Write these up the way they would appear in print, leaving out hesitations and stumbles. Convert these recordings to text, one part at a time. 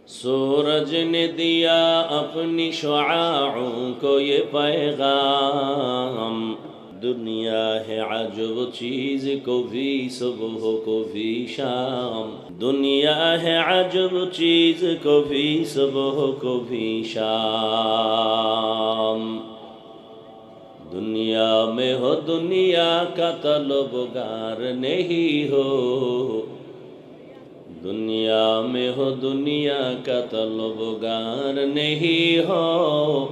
سورج نے دیا اپنی شعاعوں کو یہ پیغام، دنیا ہے عجب چیز، کبھی صبح کبھی شام، دنیا ہے عجب چیز، کبھی صبح کبھی شام۔ دنیا میں ہو دنیا کا طلبگار نہیں ہو، دنیا میں ہو دنیا کا طلبگار نہیں ہو،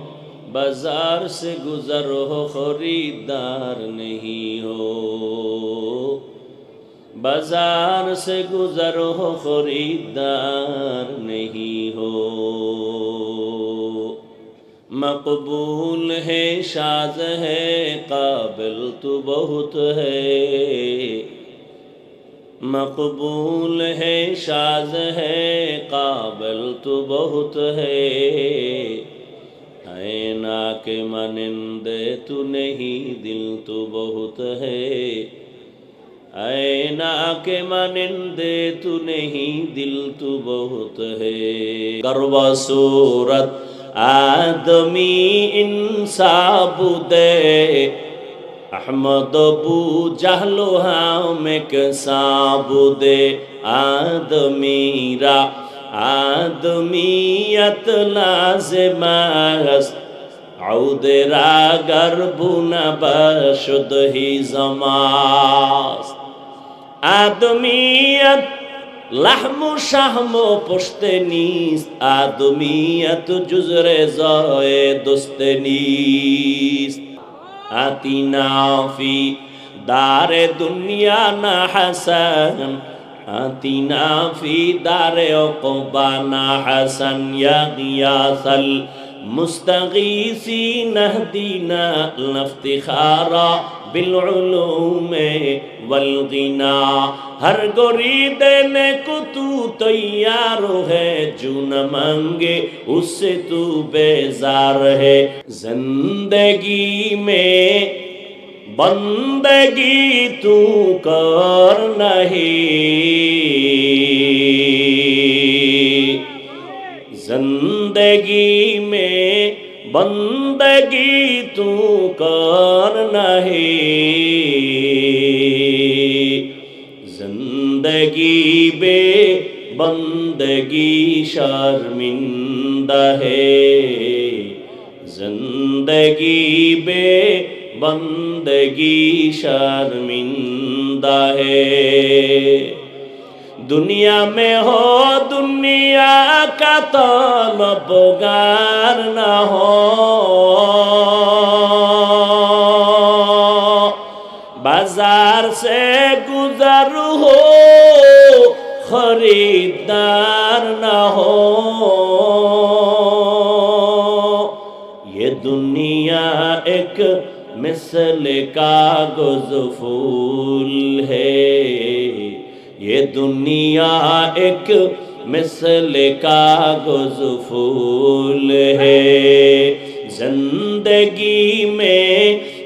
بازار سے گزر ہو خریدار نہیں ہو، بازار سے گزر ہو خریدار نہیں ہو۔ مقبول ہے شاذ ہے قابل تو بہت ہے، مقبول ہے شاذ ہے قابل تو بہت ہے، اینا کے مانندے تو نہیں دل تو بہت ہے، اینا کے مانندے تو نہیں دل تو بہت ہے۔ کروا صورت آدمی انصاب دے، احمد ابو جہل ہم ایک سابودے، آدمی را آدمیت لازم است، عود را گرب نباشد ہی زماست۔ آدمیت لحم و شحم و پشت نیست، آدمیت جز رضای دوست نیست۔ آتینا فی دار دنیا نہ حسن، آتینا فی دار عقبی نہ حسن، یا غیاث المستغیثین اہدینا الافتخارا بالعلوم والغنا۔ ہر گوری دینے کو تو تیار ہے، جو نہ مانگے اس سے تو بیزار ہے۔ زندگی میں بندگی تو کر نہیں، زندگی میں بندگی تو کر نہیں، زندگی بے بندگی شرمندہ ہے، زندگی بے بندگی شرمندہ ہے۔ دنیا میں ہو دنیا کا طلبگار نہ ہو، بازار سے گزر ہو خریدار نہ ہو۔ یہ دنیا ایک مثل کاغذ پھول ہے، یہ دنیا ایک مثل کاغذ پھول ہے، زندگی میں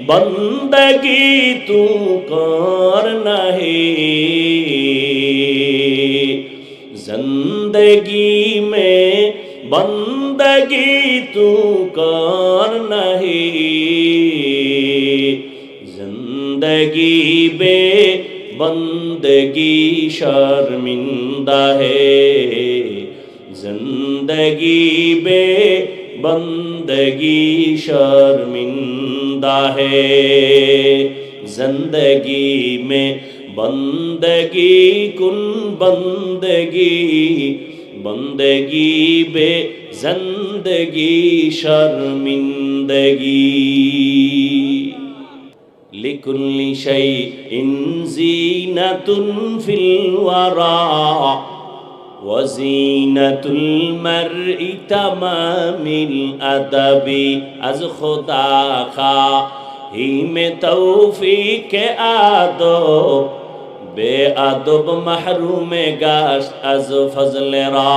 بندگی تو کر نہیں، زندگی میں بندگی تو کر نہیں، زندگی بے بندگی شرمندہ ہے، زندگی بے بندگی شرمندہ ہے۔ زندگی میں بندگی کن بندگی، بندگی بے زندگی شرمندگی۔ لِكُلِّ شَيْءٍ زِینَةٌ فِی الْوَرَىٰ، وَزِینَةُ الْمَرْءِ تَمَامِ الْأَدَبِ۔ از خدا خواہی میں توفیق ادب، بے ادب محروم گشت از فضل را۔